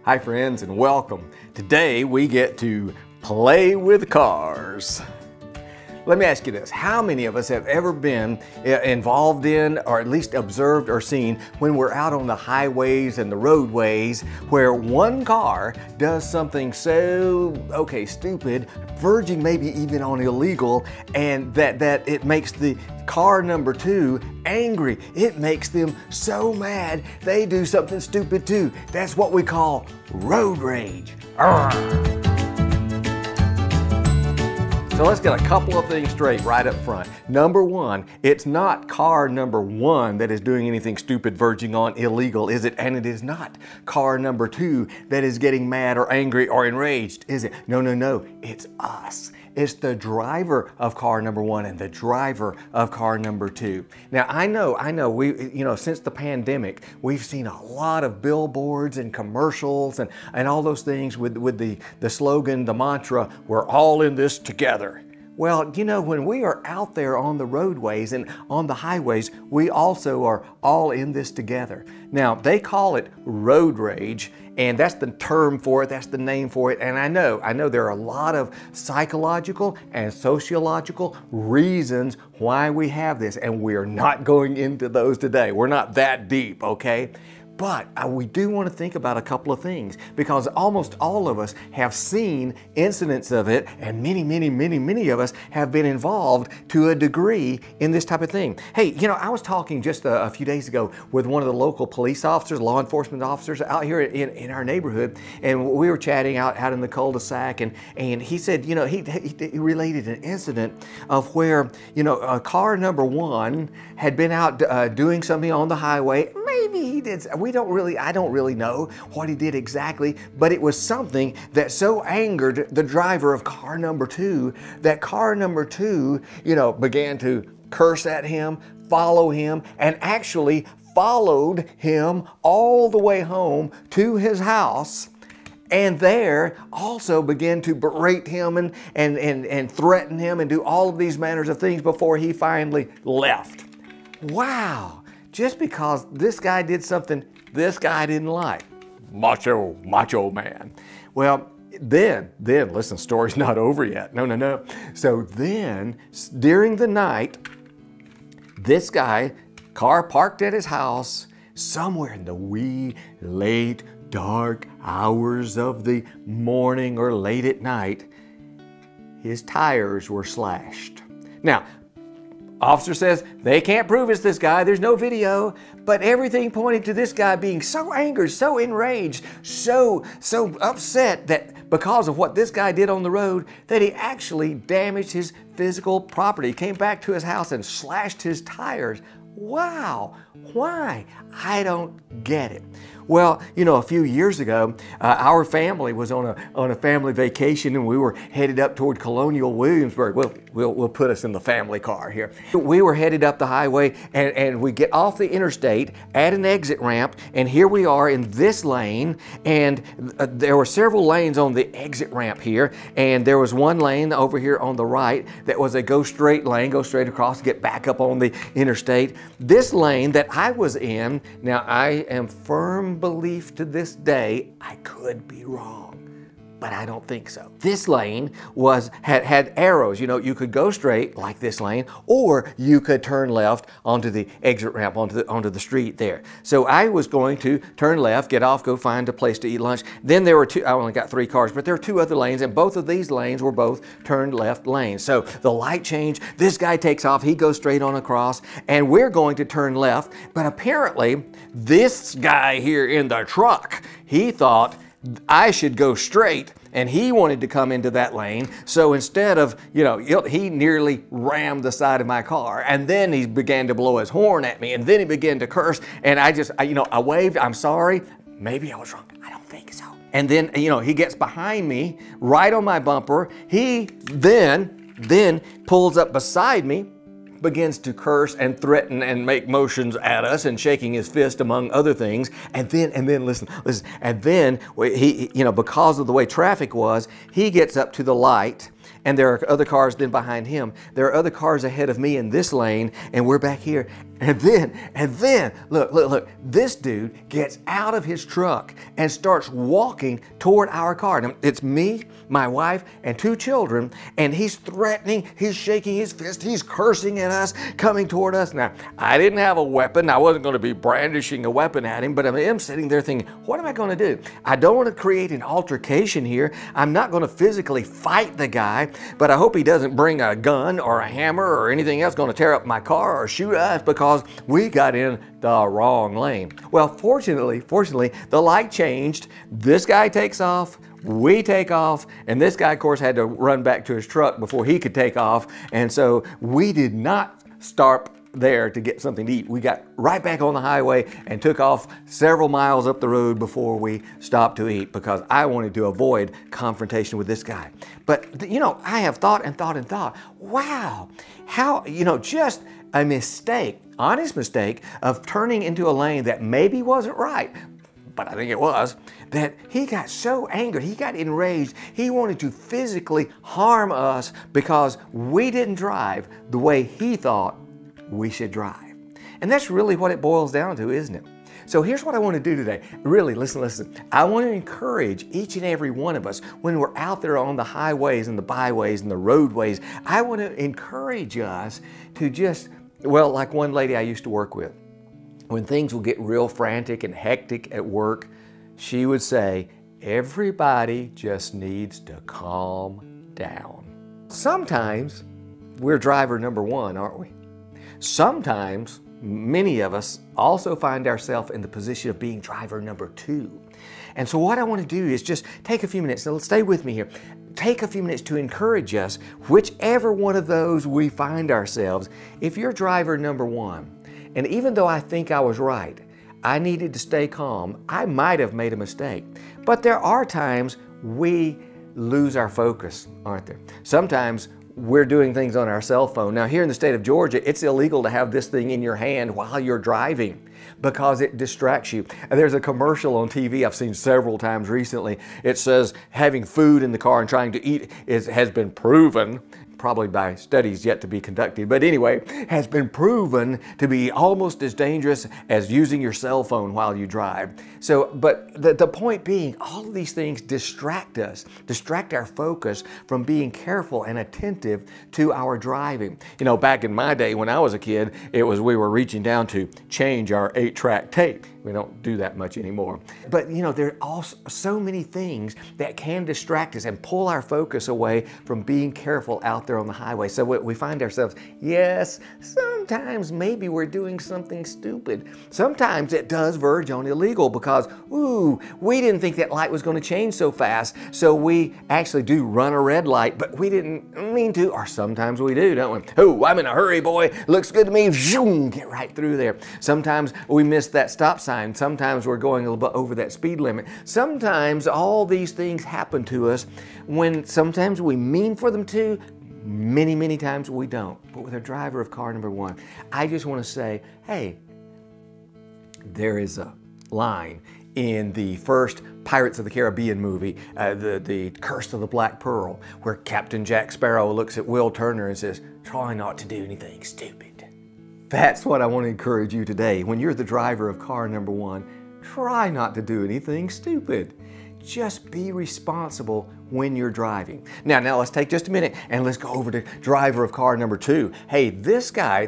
Hi friends and welcome. Today we get to play with cars. Let me ask you this, how many of us have ever been involved in or at least observed or seen when we're out on the highways and the roadways where one car does something so, stupid, verging maybe even on illegal, and that it makes the car number two angry. It makes them so mad they do something stupid too. That's what we call road rage. Arrgh. So let's get a couple of things straight right up front. Number one, it's not car number one that is doing anything stupid, verging on illegal, is it? And it is not car number two that is getting mad or angry or enraged, is it? No, no, no, it's us. It's the driver of car number one and the driver of car number two. Now, I know, since the pandemic, we've seen a lot of billboards and commercials and all those things with the slogan, the mantra, we're all in this together. Well, when we are out there on the roadways and on the highways, we also are all in this together. Now, they call it road rage, and that's the term for it, that's the name for it. And I know there are a lot of psychological and sociological reasons why we have this, and we're not going into those today. We're not that deep, okay? But we do want to think about a couple of things, because almost all of us have seen incidents of it, and many of us have been involved to a degree in this type of thing. Hey, I was talking just a few days ago with one of the local police officers, law enforcement officers out here in our neighborhood, and we were chatting out in the cul-de-sac, and he said, he related an incident of where, car number one had been out doing something on the highway. Maybe he did. I don't really know what he did exactly, but it was something that so angered the driver of car number two that car number two, began to curse at him, follow him, and actually followed him all the way home to his house. And there also began to berate him and threaten him and do all of these manners of things before he finally left. Wow. Just because this guy did something this guy didn't like. Macho man. Well, then, listen, story's not over yet. No. So then, during the night, this guy, car parked at his house, somewhere in the wee, late, dark hours of the morning or late at night, his tires were slashed. Now, officer says they can't prove it's this guy, there's no video, but everything pointed to this guy being so angered, so enraged, so upset that because of what this guy did on the road, that he actually damaged his physical property. He came back to his house and slashed his tires. Wow, why? I don't get it. Well, a few years ago, our family was on a family vacation, and we were headed up toward Colonial Williamsburg. We'll put us in the family car here. We were headed up the highway, and we get off the interstate at an exit ramp, and here we are in this lane, and there were several lanes on the exit ramp here, and there was one lane over here on the right that was a go straight lane, go straight across, get back up on the interstate. This lane that I was in, now I am firm belief to this day, I could be wrong, but I don't think so. This lane had arrows. You could go straight like this lane, or you could turn left onto the exit ramp onto the street there. So I was going to turn left, get off, go find a place to eat lunch. Then there were I only got 3 cars, but there were 2 other lanes, and both of these lanes were both turned left lanes. So the light changed, this guy takes off, he goes straight on across, and we're going to turn left, but apparently this guy here in the truck, he thought I should go straight, and he wanted to come into that lane. So instead of, he nearly rammed the side of my car, and then he began to blow his horn at me, and then he began to curse, and I waved, I'm sorry, maybe I was wrong, I don't think so. And then, he gets behind me, right on my bumper, he then pulls up beside me, begins to curse and threaten and make motions at us and shaking his fist among other things. And then listen, and then he, because of the way traffic was, he gets up to the light, and there are other cars then behind him. There are other cars ahead of me in this lane, and we're back here. And then, look, this dude gets out of his truck and starts walking toward our car. Now, it's me, my wife, and 2 children, and he's threatening, he's shaking his fist, he's cursing at us, coming toward us. Now, I didn't have a weapon. I wasn't going to be brandishing a weapon at him, but I am sitting there thinking, what am I going to do? I don't want to create an altercation here. I'm not going to physically fight the guy, but I hope he doesn't bring a gun or a hammer or anything else going to tear up my car or shoot us because we got in the wrong lane. Well, fortunately, the light changed. This guy takes off, we take off, and this guy, of course, had to run back to his truck before he could take off. And so we did not stop there to get something to eat. We got right back on the highway and took off several miles up the road before we stopped to eat because I wanted to avoid confrontation with this guy. But, you know, I have thought and thought and thought, wow, how, you know, just a mistake, honest mistake of turning into a lane that maybe wasn't right, but I think it was, that he got so angry, he got enraged, he wanted to physically harm us because we didn't drive the way he thought we should drive. And that's really what it boils down to, isn't it? So here's what I want to do today. Really, listen. I want to encourage each and every one of us when we're out there on the highways and the byways and the roadways. I want to encourage us to just, well, like one lady I used to work with, when things would get real frantic and hectic at work, she would say, everybody just needs to calm down. Sometimes we're driver number 1, aren't we? Sometimes, many of us also find ourselves in the position of being driver number 2. And so what I want to do is just take a few minutes, so stay with me here, take a few minutes to encourage us, whichever one of those we find ourselves. If you're driver number 1, and even though I think I was right, I needed to stay calm, I might have made a mistake. But there are times we lose our focus, aren't there? Sometimes we're doing things on our cell phone. Now here in the state of Georgia, it's illegal to have this thing in your hand while you're driving because it distracts you. And there's a commercial on TV I've seen several times recently. It says having food in the car and trying to eat has been proven, probably by studies yet to be conducted, but anyway, has been proven to be almost as dangerous as using your cell phone while you drive. So, but the point being, all of these things distract us, distract our focus from being careful and attentive to our driving. You know, back in my day when I was a kid, it was we were reaching down to change our 8-track tape. We don't do that much anymore. But you know, there are also so many things that can distract us and pull our focus away from being careful out there on the highway. So we find ourselves, yes, sometimes maybe we're doing something stupid. Sometimes it does verge on illegal because, ooh, we didn't think that light was going to change so fast. So we actually do run a red light, but we didn't mean to, or sometimes we do, don't we? Oh, I'm in a hurry, boy. Looks good to me. Zoom, get right through there. Sometimes we miss that stop sign. Sometimes we're going a little bit over that speed limit. Sometimes all these things happen to us when sometimes we mean for them to, many times we don't. But with a driver of car number 1, I just want to say, hey, there is a line in the first Pirates of the Caribbean movie, the Curse of the Black Pearl, where Captain Jack Sparrow looks at Will Turner and says, try not to do anything stupid. That's what I want to encourage you today. When you're the driver of car number 1, try not to do anything stupid. Just be responsible when you're driving. Now let's take just a minute and let's go over to driver of car number 2. Hey, this guy,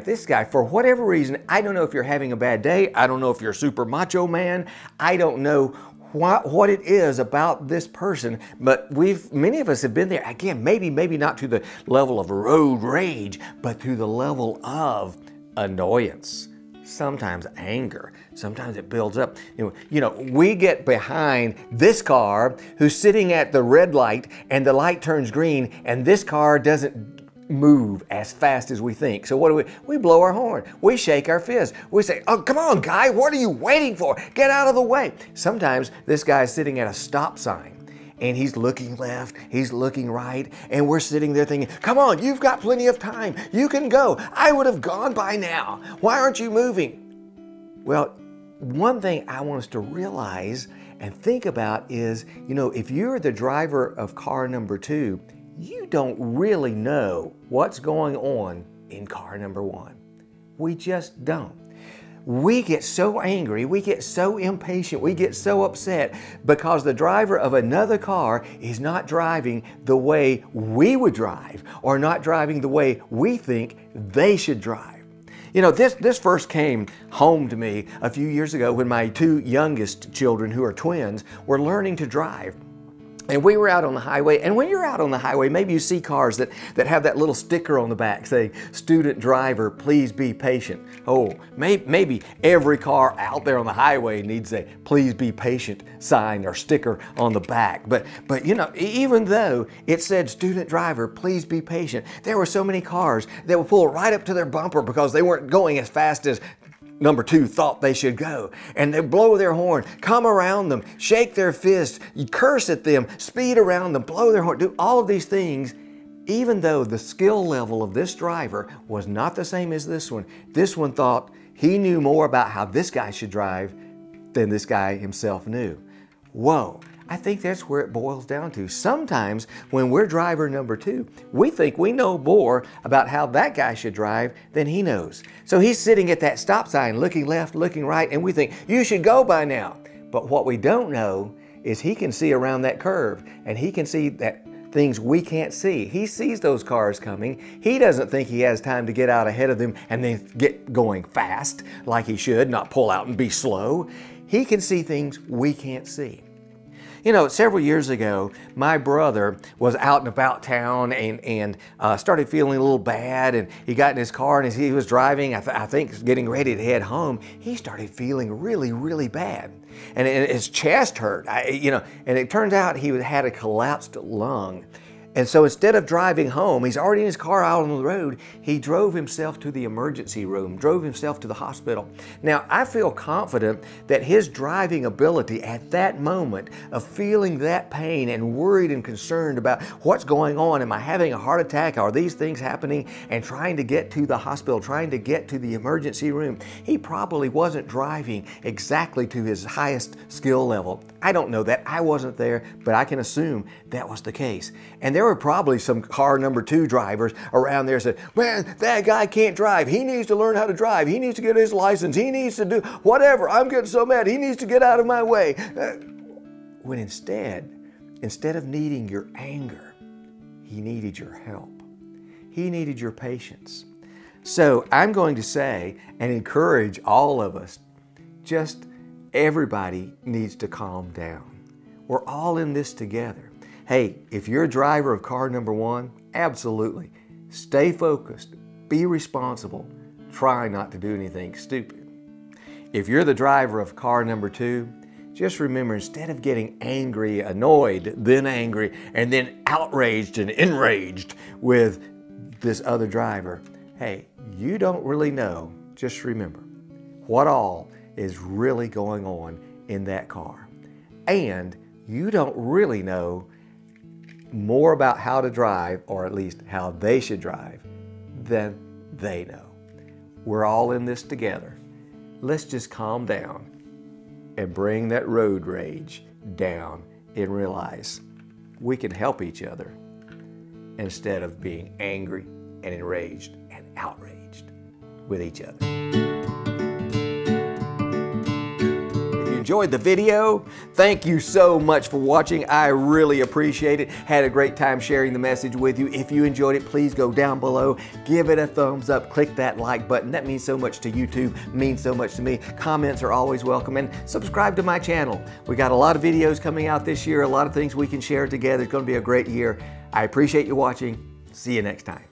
for whatever reason, I don't know if you're having a bad day. I don't know if you're a super macho man. I don't know what it is about this person, but many of us have been there. Again, maybe not to the level of road rage, but to the level of annoyance, sometimes anger, sometimes it builds up. You know, we get behind this car who's sitting at the red light and the light turns green and this car doesn't move as fast as we think. So what do? We blow our horn. We shake our fist. We say, oh, come on, guy, what are you waiting for? Get out of the way. Sometimes this guy's sitting at a stop sign and he's looking left, he's looking right, and we're sitting there thinking, come on, you've got plenty of time. You can go. I would have gone by now. Why aren't you moving? Well, one thing I want us to realize and think about is, you know, if you're the driver of car number 2, you don't really know what's going on in car number 1. We just don't. we get so angry, we get so impatient, we get so upset because the driver of another car is not driving the way we would drive or not driving the way we think they should drive. You know, this first came home to me a few years ago when my two youngest children, who are twins, were learning to drive. And we were out on the highway, and when you're out on the highway, maybe you see cars that have that little sticker on the back saying, "Student driver, please be patient." Oh, maybe every car out there on the highway needs a "please be patient" sign or sticker on the back. But you know, even though it said "student driver, please be patient," there were so many cars that would pull right up to their bumper because they weren't going as fast as number two thought they should go. And they blow their horn, come around them, shake their fists, curse at them, speed around them, blow their horn, do all of these things, even though the skill level of this driver was not the same as this one. This one thought he knew more about how this guy should drive than this guy himself knew. Whoa. I think that's where it boils down to. Sometimes when we're driver number two, we think we know more about how that guy should drive than he knows. So he's sitting at that stop sign looking left, looking right, and we think, "You should go by now." But what we don't know is he can see around that curve, and he can see that things we can't see. He sees those cars coming. He doesn't think he has time to get out ahead of them and then get going fast like he should, not pull out and be slow. He can see things we can't see. You know, several years ago, my brother was out and about town and started feeling a little bad, and he got in his car, and as he was driving, I think getting ready to head home, he started feeling really, really bad. And his chest hurt, and it turns out he had a collapsed lung. And so instead of driving home, he's already in his car out on the road, he drove himself to the emergency room, drove himself to the hospital. Now, I feel confident that his driving ability at that moment of feeling that pain and worried and concerned about what's going on, am I having a heart attack, are these things happening, and trying to get to the hospital, trying to get to the emergency room, he probably wasn't driving exactly to his highest skill level. I don't know that, I wasn't there, but I can assume that was the case. And there were probably some car number two drivers around there said, "Man, that guy can't drive. He needs to learn how to drive. He needs to get his license. He needs to do whatever. I'm getting so mad. He needs to get out of my way." When instead of needing your anger, he needed your help. He needed your patience. So I'm going to say and encourage all of us, just everybody needs to calm down. We're all in this together. Hey, if you're a driver of car number one, absolutely. Stay focused, be responsible, try not to do anything stupid. If you're the driver of car number two, just remember, instead of getting angry, annoyed, then angry, and then outraged and enraged with this other driver, hey, you don't really know, just remember, what all is really going on in that car. And you don't really know more about how to drive, or at least how they should drive, than they know. We're all in this together. Let's just calm down and bring that road rage down and realize we can help each other instead of being angry and enraged and outraged with each other. Enjoyed the video? Thank you so much for watching. I really appreciate it. Had a great time sharing the message with you. If you enjoyed it, please go down below, give it a thumbs up, click that like button. That means so much to YouTube, means so much to me. Comments are always welcome, and subscribe to my channel. We got a lot of videos coming out this year, a lot of things we can share together. It's going to be a great year. I appreciate you watching. See you next time.